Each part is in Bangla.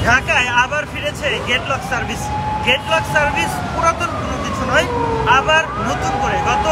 ঢাকায় আবার ফিরেছে গেটলক সার্ভিস। গেটলক সার্ভিস পুরাতন কোনো কিছু নয়, আবার নতুন করে গত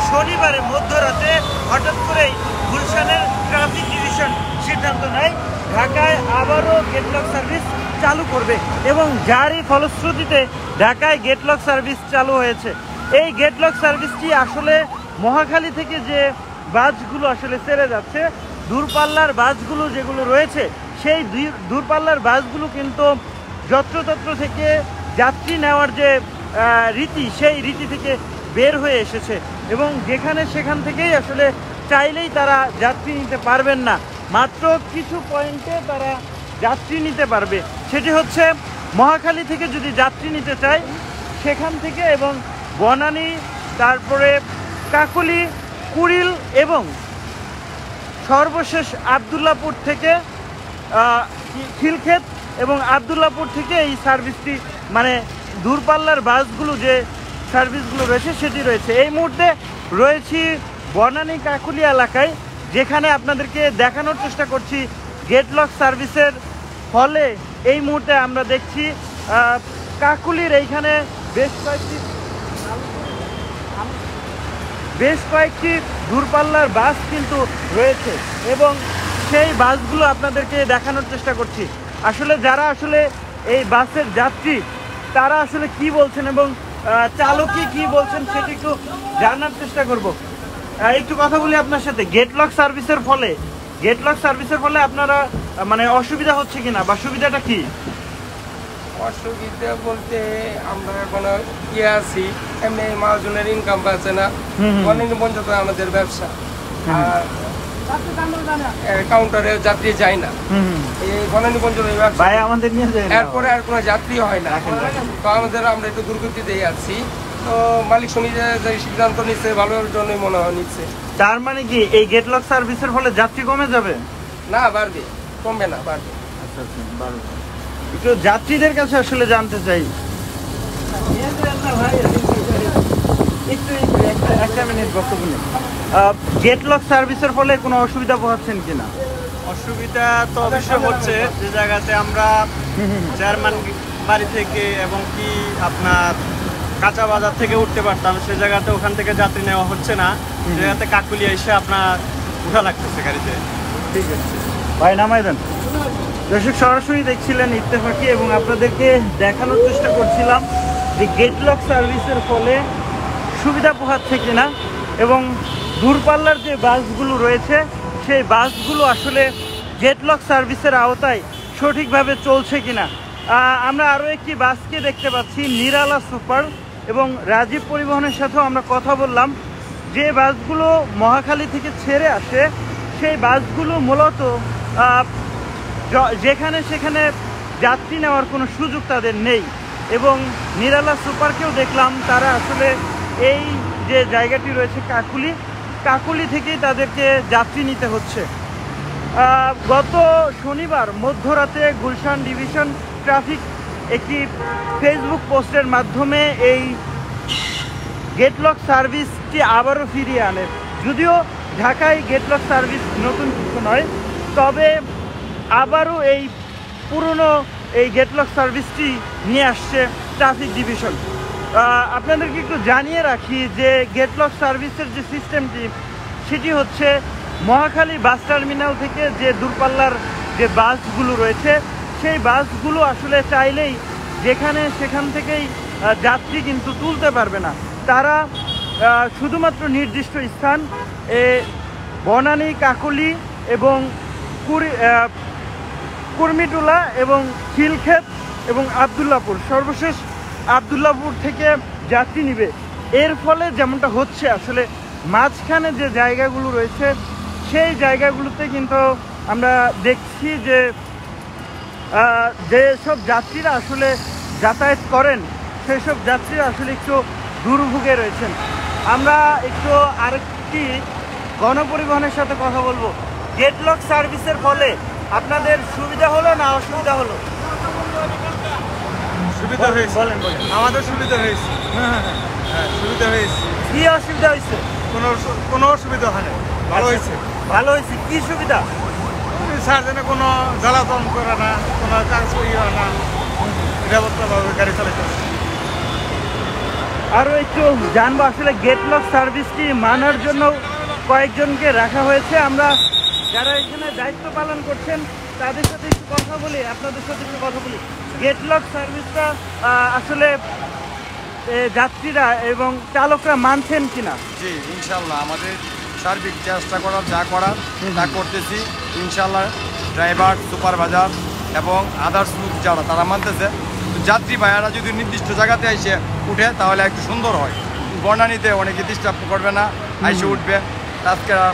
শনিবারে মধ্যরাতে হঠাৎ করেই গুলশানের ট্রাফিক ডিভিশন সিদ্ধান্ত নেয় ঢাকায় আবারও গেটলক সার্ভিস চালু করবে, এবং যারই ফলশ্রুতিতে ঢাকায় গেটলক সার্ভিস চালু হয়েছে। এই গেটলক সার্ভিসটি আসলে মহাখালী থেকে যে বাসগুলো আসলে ছেড়ে যাচ্ছে, দূরপাল্লার বাসগুলো যেগুলো রয়েছে, সেই দূরপাল্লার বাসগুলো কিন্তু যত্রতত্র থেকে যাত্রী নেওয়ার যে রীতি, সেই রীতি থেকে বের হয়ে এসেছে, এবং যেখানে সেখান থেকেই আসলে চাইলেই তারা যাত্রী নিতে পারবেন না, মাত্র কিছু পয়েন্টে তারা যাত্রী নিতে পারবে। সেটি হচ্ছে মহাখালী থেকে যদি যাত্রী নিতে চায় সেখান থেকে, এবং বনানী, তারপরে কাকলী, কুড়িল এবং সর্বশেষ আবদুল্লাপুর থেকে খিলক্ষেত এবং আবদুল্লাপুর থেকে এই সার্ভিসটি, মানে দূরপাল্লার বাসগুলো যে সার্ভিসগুলো রয়েছে সেটি রয়েছে। এই মুহূর্তে রয়েছি বনানী কাকলী এলাকায়, যেখানে আপনাদেরকে দেখানোর চেষ্টা করছি গেটলক সার্ভিসের ফলে এই মুহূর্তে আমরা দেখছি কাকলীর এইখানে বেশ কয়েকটি দূরপাল্লার বাস কিন্তু রয়েছে, এবং সেই বাসগুলো আপনাদেরকে দেখানোর চেষ্টা করছি। আসলে যারা আসলে এই বাসের যাত্রী তারা আসলে কি বলছেন এবং চালকই কি বলছেন সেটি একটু জানার চেষ্টা করব। একটু কথা বলি আপনার সাথে। গেটলক সার্ভিসের ফলে আপনারা মানে অসুবিধা হচ্ছে কিনা, বা সুবিধাটা কি? অসুবিধা বলতে আমরা এখন আছি, এমনি মহাজনের ইনকাম পাচ্ছে না, অনেক পর্যন্ত আমাদের ব্যবসা, আর কাউন্টারে যাত্রী যায় না, এই বনানী পর্যন্ত আমাদের নিয়ে যায়, এরপরে আর কোনো যাত্রী হয় না। তো আমরা একটু দুর্গতিতেই আছি, তো মালিক শুনি যে সিদ্ধান্ত নিচ্ছে ভালোর জন্যই মনে হয় নিচ্ছে। তার মানে কি এই গেটলক সার্ভিসের ফলে যাত্রী কমে যাবে? না, বাড়বে, কমবে না, বাড়বে। আচ্ছা আচ্ছা, বাড়বে। একটু যাত্রীদের কাছে আসলে জানতে চাই, একটা মিনিট বক্তব্য নেই। গেটলক সার্ভিসের ফলে কোনো অসুবিধা পাচ্ছেন কিনা? অসুবিধা তো অবশ্যই হচ্ছে, যে জায়গাতে আমরা চেয়ারম্যান বাড়ি থেকে এবং কি আপনার কাঁচা বাজার থেকে উঠতে পারতাম, সে জায়গাতে ওখান থেকে যাত্রী নেওয়া হচ্ছে না, সে জায়গাতে কাকুলিয়া এসে আপনার উঠা লাগতেছে গাড়িতে। ঠিক আছে ভাই, নামাই দেন। দর্শক, সরাসরি দেখছিলেন ইত্তেফাকি, এবং আপনাদেরকে দেখানোর চেষ্টা করছিলাম যে গেটলক সার্ভিসের ফলে সুবিধা পোহাচ্ছে কিনা, এবং দূরপাল্লার যে বাসগুলো রয়েছে সেই বাসগুলো আসলে গেটলক সার্ভিসের আওতায় সঠিকভাবে চলছে কিনা। আমরা আরও একটি বাসকে দেখতে পাচ্ছি, নিরালা সুপার, এবং রাজীব পরিবহনের সাথেও আমরা কথা বললাম। যে বাসগুলো মহাখালী থেকে ছেড়ে আসে সেই বাসগুলো মূলত যেখানে সেখানে যাত্রী নেওয়ার কোনো সুযোগ তাদের নেই, এবং নিরালা সুপারকেও দেখলাম তারা আসলে এই যে জায়গাটি রয়েছে কাকলী থেকেই তাদেরকে যাত্রী নিতে হচ্ছে। গত শনিবার মধ্যরাতে গুলশান ডিভিশন ট্রাফিক একটি ফেসবুক পোস্টের মাধ্যমে এই গেটলক সার্ভিসটি আবারও ফিরিয়ে আনে। যদিও ঢাকায় গেটলক সার্ভিস নতুন কিছু নয়, তবে আবারও এই পুরনো এই গেটলক সার্ভিসটি নিয়ে আসছে ট্রাফিক ডিভিশন। আপনাদেরকে একটু জানিয়ে রাখি যে গেটলক সার্ভিসের যে সিস্টেমটি সেটি হচ্ছে মহাখালী বাস টার্মিনাল থেকে যে দূরপাল্লার যে বাসগুলো রয়েছে সেই বাসগুলো আসলে চাইলেই যেখানে সেখান থেকেই যাত্রী কিন্তু তুলতে পারবে না। তারা শুধুমাত্র নির্দিষ্ট স্থান বনানী, কাকলী এবং কুর্মিটোলা এবং খিলক্ষেত এবং আবদুল্লাপুর, সর্বশেষ আবদুল্লাপুর থেকে যাত্রী নিবে। এর ফলে যেমনটা হচ্ছে, আসলে মাঝখানে যে জায়গাগুলো রয়েছে সেই জায়গাগুলোতে কিন্তু আমরা দেখছি যে যেসব যাত্রীরা আসলে যাতায়াত করেন সেই সব যাত্রীরা আসলে একটু দুর্ভোগে রয়েছেন। আমরা একটু আরেকটি গণপরিবহনের সাথে কথা বলবো। গেটলক সার্ভিসের ফলে আপনাদের সুবিধা হলো না অসুবিধা হলো? সুবিধা হয়েছে, বলেন। আমাদের সুবিধা হয়েছে। হ্যাঁ, সুবিধা হয়েছে। কি অসুবিধা হয়েছে? কোনো অসুবিধা হয় না, ভালো হয়েছে। ভালো হয়েছে। কি সুবিধা? স্যার যেন কোনো জ্বালাতন করে না, কোনো কাজ ইয়ে না, নিরাপত্তাভাবে গাড়ি চালাতে। আরও একটু জানবো আসলে গেট লক সার্ভিসটি মানার জন্য কয়েকজনকে রাখা হয়েছে। আমরা যারা এখানে দায়িত্ব পালন করছেন তাদের সাথে একটু কথা বলি, আপনাদের সাথে একটু কথা বলি। গেট লক সার্ভিসটা আসলে যাত্রীরা এবং চালকরা মানছেন কিনা? জি ইনশাল্লাহ আমাদের সার্বিক চেষ্টা করার যা করার তা করতেছি ইনশাল্লাহ। ড্রাইভার, সুপারভাইজার এবং আদার্স লোক যারা তারা মানতেছে। যাত্রী ভাইয়ারা যদি নির্দিষ্ট জায়গাতে এসে উঠে তাহলে একটু সুন্দর হয়। বনানীতে অনেকে ডিস্টার্ব করবে না, এসে উঠবে।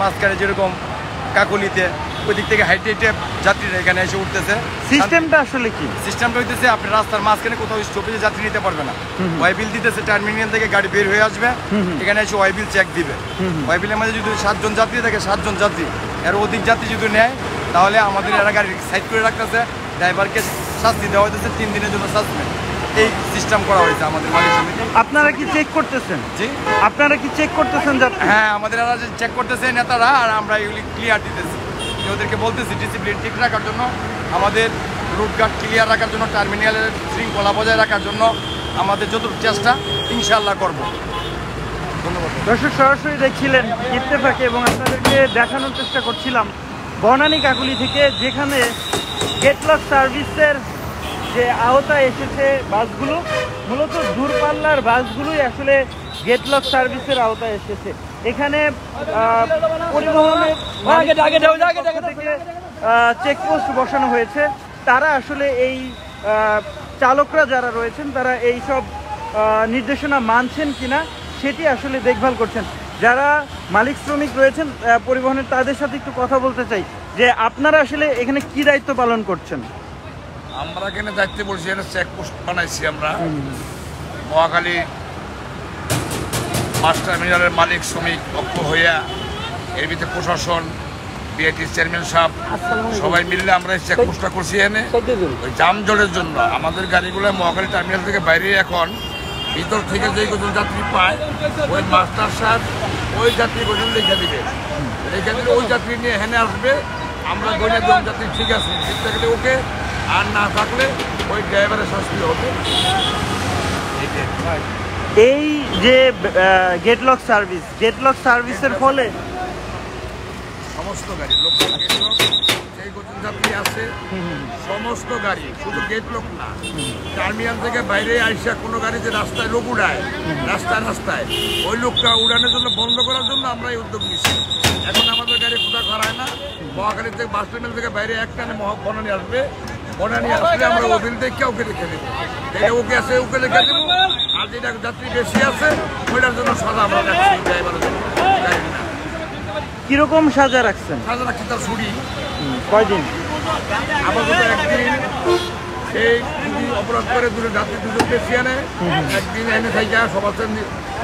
মাঝখানে যেরকম কাকুলিতে ওই দিক থেকে হাইটে যাত্রীরা এখানে এসে উঠতেছে। সিস্টেমটা আসলে কি? সিস্টেমটা হইতেছে আপনি রাস্তার মাঝখানে কোথাও স্টপেজে যাত্রী নিতে পারবে না। ওয়াইবিল দিতেছে, টার্মিনাল থেকে গাড়ি বের হয়ে আসবে, এখানে এসে ওয়াইবিল চেক দিবে। ওয়াইবিলের মধ্যে যদি 7 জন যাত্রী থাকে, 7 জন যাত্রী এর অধিক যাত্রী যদি নেয় তাহলে আমাদের এরা গাড়ি সাইড করে রাখতেছে। ড্রাইভারকে শাস্তি দেওয়া হইতেছে 3 দিনের জন্য সাসপেন্ড। এই সিস্টেম করা হয়েছে আমাদের মালিক সমিতি। আপনারা কি চেক করতেছেন? জি আপনারা কি চেক করতেছেন? হ্যাঁ আমাদের এরা চেক করতেছে নেতারা, আর আমরা এগুলি ক্লিয়ার দিতেছি। ওদেরকে বলতেছি ডিসিপ্লিন ঠিক রাখার জন্য, আমাদের রুটঘাট ক্লিয়ার রাখার জন্য, টার্মিনালের শৃঙ্খলা বজায় রাখার জন্য আমাদের যতটুকু চেষ্টা ইনশাআল্লাহ করব। ধন্যবাদ। দর্শক সরাসরি দেখছিলেন ইত্তেফাকে এবং আপনাদেরকে দেখানোর চেষ্টা করছিলাম বনানী কাকুলি থেকে, যেখানে গেট লক সার্ভিসের যে আওতায় এসেছে বাসগুলো, মূলত দূরপাল্লার বাসগুলোই আসলে গেট লক সার্ভিসের আওতায় এসেছে। এখানে পরিবহনের থেকে চেকপোস্ট বসানো হয়েছে। তারা আসলে এই চালকরা যারা রয়েছেন তারা এই সব নির্দেশনা মানছেন কিনা সেটি আসলে দেখভাল করছেন। যারা মালিক শ্রমিক রয়েছেন পরিবহনের, তাদের সাথে একটু কথা বলতে চাই যে আপনারা আসলে এখানে কি দায়িত্ব পালন করছেন? আমরা এখানে দায়িত্ব বলছি, এখানে চেকপোস্ট বানাইছি আমরা। মহাখালী বাস টার্মিনালের মালিক শ্রমিক পক্ষ হইয়া এর ভিতরে প্রশাসন, বিআইটির চেয়ারম্যান সাহেব সবাই মিলে আমরা এই চেকপোস্টটা করছি। এখানে ওই জাম জলের জন্য আমাদের গাড়িগুলো মহাখালী টার্মিনাল থেকে বাইরে এখন ভিতর থেকে যে কজন যাত্রী পায় ওই মাস্টার সাহেব ওই যাত্রী কজন লিখে দিবে। লিখে দিলে ওই যাত্রী নিয়ে এখানে আসবে। আমরা গণে জন যাত্রী ঠিক আছে, ঠিক থাকলে ওকে, আর না থাকলে ওই ড্রাইভারের শাস্তি হবে। এই যে গেট লক সার্ভিসের ফলে সমস্ত গাড়ি লোকাল গেট লক যেই কজন যাত্রী আছে সমস্ত গাড়ি, শুধু গেট লক না, টার্মিনাল থেকে বাইরে আইসা কোনো গাড়িতে রাস্তায় লোক উড়ায়, রাস্তায় ওই লোকটা উড়ানোর জন্য বন্ধ করার জন্য আমরা এই উদ্যোগ নিচ্ছি। এখন আমাদের গাড়ি কোথাও খারায় না। মহাখালী থেকে বাস টার্মিনাল থেকে বাইরে একটানে বনানী আসবে, বনানী আসলে আমরা ওবিল দেখে ওকে রেখে দেবো। যেটা ওকে আছে ওকে রেখে দেবো, আর যেটা যাত্রী বেশি আছে ওইটার জন্য সাজা আমরা রাখছি ড্রাইভারের জন্য। কিরকম সাজা রাখছেন? সাজা রাখছি তার ছুটি কয়দিন? আপাতত একদিন সেই যদি অপরাধ করে যাত্রী দুজন বেশি আনে, একদিন এনে থাকা সবার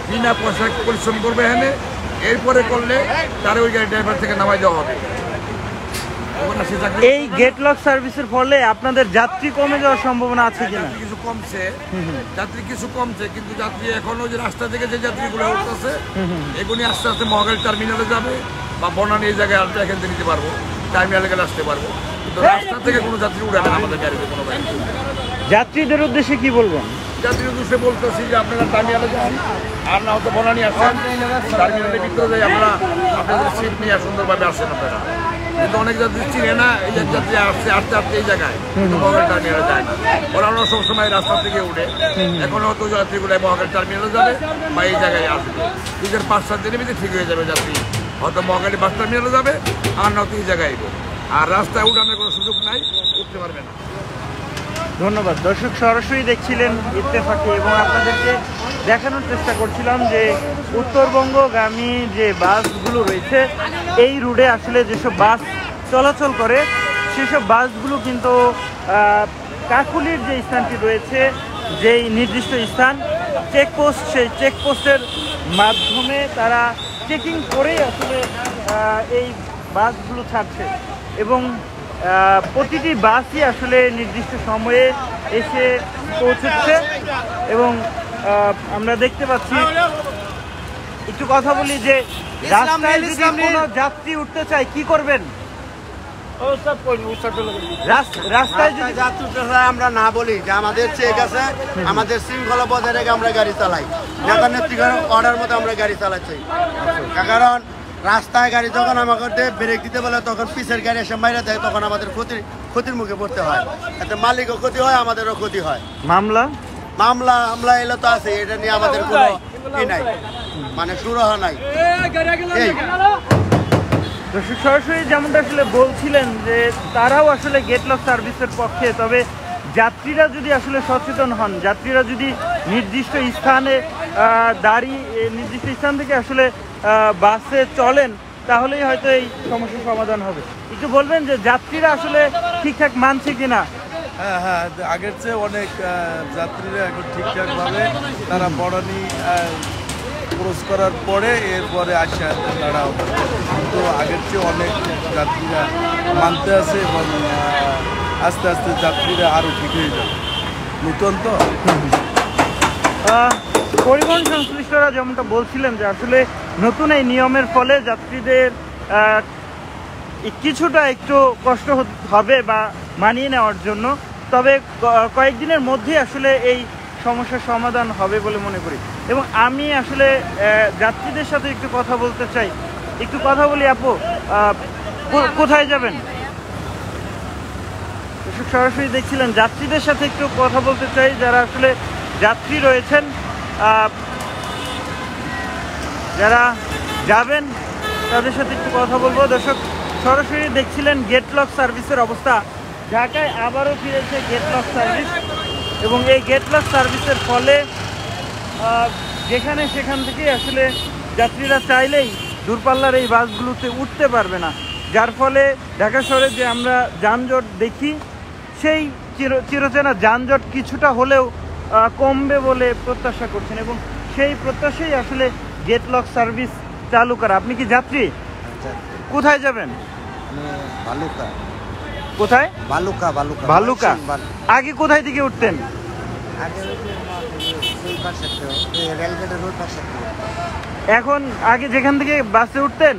বিনা পয়সা পরিশ্রম করবে এনে, এরপরে করলে তার ওই গাড়ি ড্রাইভার থেকে নামাই দেওয়া হবে। এই গেট লক সার্ভিসের ফলে আপনাদের যাত্রী কমে যাওয়ার সম্ভাবনা আছে কিনা? কিছু কমছে, কিন্তু যাত্রী এখনো যে রাস্তা থেকে যে যাত্রীগুলো উঠতেছে এগুলি আস্তে আস্তে মহাখালী টার্মিনালে যাবে বা বনানী এই জায়গায় আসবে, এখান থেকে নিতে পারবো, টার্মিনালে গেলে আসতে পারবো। কিন্তু রাস্তা থেকে কোনো যাত্রী উঠাবে না আমাদের গাড়িতে কোনো গাড়ি। যাত্রীদের উদ্দেশ্যে কি বলবেন? যাত্রীর উদ্দেশ্যে বলতেছি যে আপনারা টার্মিনালে যান, আর না হয়তো বনানী আসেন, টার্মিনালের ভিতরে যাই আমরা আপনাদের সিট নিয়ে সুন্দরভাবে আসেন আপনারা। কিন্তু অনেক যাত্রী চিনে না, এই যে যাত্রী আসতে এই জায়গায় মহাখালী টার্মিনালে যায় না, ওরা সবসময় রাস্তা থেকে উঠে। এখন হয়তো যাত্রীগুলো মহাখালী টার্মিনালে যাবে বা এই জায়গায় আসবে, 5-7 দিনের ভিতরে ঠিক হয়ে যাবে যাত্রী। হয়তো মহাখালী বাস টার্মিনালে যাবে, আর নয়তো এই জায়গায় আইব, আর রাস্তায় উঠানোর কোনো সুযোগ নাই, উঠতে পারবে না। ধন্যবাদ। দর্শক সরাসরি দেখছিলেন ইত্তেফাকে এবং আপনাদেরকে দেখানোর চেষ্টা করছিলাম যে উত্তরবঙ্গগামী যে বাসগুলো রয়েছে এই রুটে আসলে যেসব বাস চলাচল করে সেসব বাসগুলো কিন্তু কাকুলির যে স্থানটি রয়েছে, যেই নির্দিষ্ট স্থান চেকপোস্ট, সেই চেকপোস্টের মাধ্যমে তারা চেকিং করেই আসলে এই বাসগুলো ছাড়ছে এবং প্রতিটি বাসই আসলে নির্দিষ্ট সময়ে এসে পৌঁছচ্ছে এবং আমরা দেখতে পাচ্ছি। একটু কথা বলি যে রাস্তায় যদি কোনো যাত্রী উঠতে চায় কি করবেন? রাস্তায় যদি যাত্রীরা আমরা না বলি যে আমাদের চেক আছে, আমাদের শৃঙ্খলা বজায় রেখে আমরা গাড়ি চালাই, নেতা নেত্রীর অর্ডার মতো আমরা গাড়ি চালাচ্ছি। কারণ রাস্তায় গাড়ি যখন আমাকে ব্রেক দিতে বলে তখন পিছের গাড়ি এসে মাইরা দেয়, তখন আমাদের ক্ষতির মুখে পড়তে হয়। এতে মালিকও ক্ষতি হয়, আমাদেরও ক্ষতি হয়। মামলা এলে তো আছে, এটা নিয়ে আমাদের কোনো ই নাই, মানে সুরাহ নাই। সরাসরি যেমনটা আসলে বলছিলেন যে তারাও আসলে গেট লক সার্ভিসের পক্ষে, তবে যাত্রীরা যদি আসলে সচেতন হন, যাত্রীরা যদি নির্দিষ্ট স্থানে নির্দিষ্ট স্থান থেকে আসলে বাসে চলেন, তাহলেই হয়তো এই সমস্যার সমাধান হবে। একটু বলবেন যে যাত্রীরা আসলে ঠিকঠাক মানছে কিনা? হ্যাঁ, আগের চেয়ে অনেক যাত্রীরা এখন ঠিকঠাকভাবে তারা বড়ানি ক্রস করার পরে এরপরে আসে তারা, তো আগের চেয়ে অনেক যাত্রীরা মানতে আছে এবং আস্তে আস্তে যাত্রীরা আরও ঠিক হয়ে যাবে। নতুন তো পরিবহন সংশ্লিষ্টরা যেমনটা বলছিলেন যে আসলে নতুন এই নিয়মের ফলে যাত্রীদের কিছুটা একটু কষ্ট হবে বা মানিয়ে নেওয়ার জন্য, তবে কয়েকদিনের মধ্যে আসলে এই সমস্যার সমাধান হবে বলে মনে করি। এবং আমি আসলে যাত্রীদের সাথে একটু কথা বলতে চাই, একটু কথা বলি। আপু, কোথায় যাবেন? সরাসরি দেখছিলেন, যাত্রীদের সাথে একটু কথা বলতে চাই, যারা আসলে যাত্রী রয়েছেন, যারা যাবেন তাদের সাথে একটু কথা বলবো। দর্শক, সরাসরি দেখছিলেন গেট লক সার্ভিসের অবস্থা। ঢাকায় আবারও ফিরেছে গেট লক সার্ভিস, এবং এই গেট লক সার্ভিসের ফলে যেখানে সেখান থেকে আসলে যাত্রীরা চাইলেই দূরপাল্লার এই বাসগুলোতে উঠতে পারবে না, যার ফলে ঢাকা শহরে যে আমরা যানজট দেখি, সেই চিরচেনা যানজট কিছুটা হলেও কমবে বলে প্রত্যাশা করছেন, এবং সেই প্রত্যাশাই আসলে গেট লক সার্ভিস চালু করা। আপনি কি যাত্রী? কোথায় যাবেন? ভালুকা। কোথায়? ভালুকা। আগে কোথায় থেকে উঠতেন? এখন আগে যেখান থেকে বাসে উঠতেন,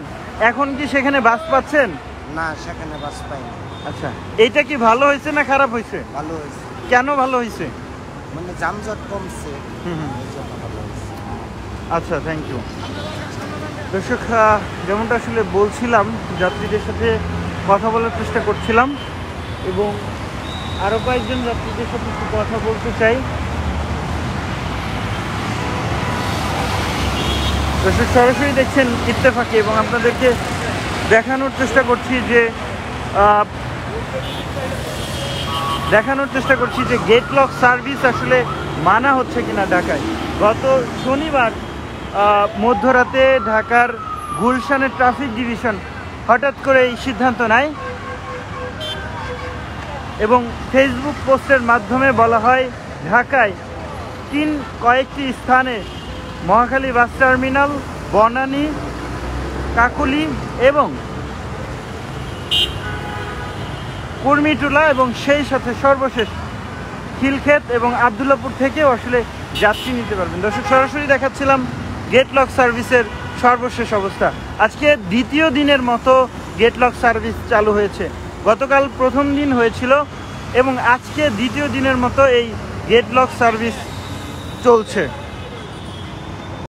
এখন কি সেখানে বাস পাচ্ছেন? না, সেখানে বাস পাই না। আচ্ছা, এইটা কি ভালো হয়েছে না খারাপ হয়েছে? ভালো হয়েছে। কেন ভালো হয়েছে? মানে যানজট কমছে। আচ্ছা, থ্যাংক ইউ। দর্শক, যেমনটা আসলে বলছিলাম, যাত্রীদের সাথে কথা বলার চেষ্টা করছিলাম এবং আরও কয়েকজন যাত্রীদের সাথে একটু কথা বলতে চাই। দর্শক, সরাসরি দেখছেন ইত্তেফাকে, এবং আপনাদেরকে দেখানোর চেষ্টা করছি যে গেট লক সার্ভিস আসলে মানা হচ্ছে কিনা ঢাকায়। গত শনিবার মধ্যরাতে ঢাকার গুলশানের ট্রাফিক ডিভিশন হঠাৎ করে এই সিদ্ধান্ত নেয়, এবং ফেসবুক পোস্টের মাধ্যমে বলা হয় ঢাকায় কয়েকটি স্থানে মহাখালী বাস টার্মিনাল, বনানী, কাকুলি এবং কুর্মিটোলা এবং সেই সাথে সর্বশেষ খিলক্ষেত এবং আবদুল্লাপুর থেকেও আসলে যাত্রী নিতে পারবেন। দর্শক, সরাসরি দেখাচ্ছিলাম গেট লক সার্ভিসের সর্বশেষ অবস্থা। আজকে দ্বিতীয় দিনের মতো গেট লক সার্ভিস চালু হয়েছে। গতকাল প্রথম দিন হয়েছিল এবং আজকে দ্বিতীয় দিনের মতো এই গেট লক সার্ভিস চলছে।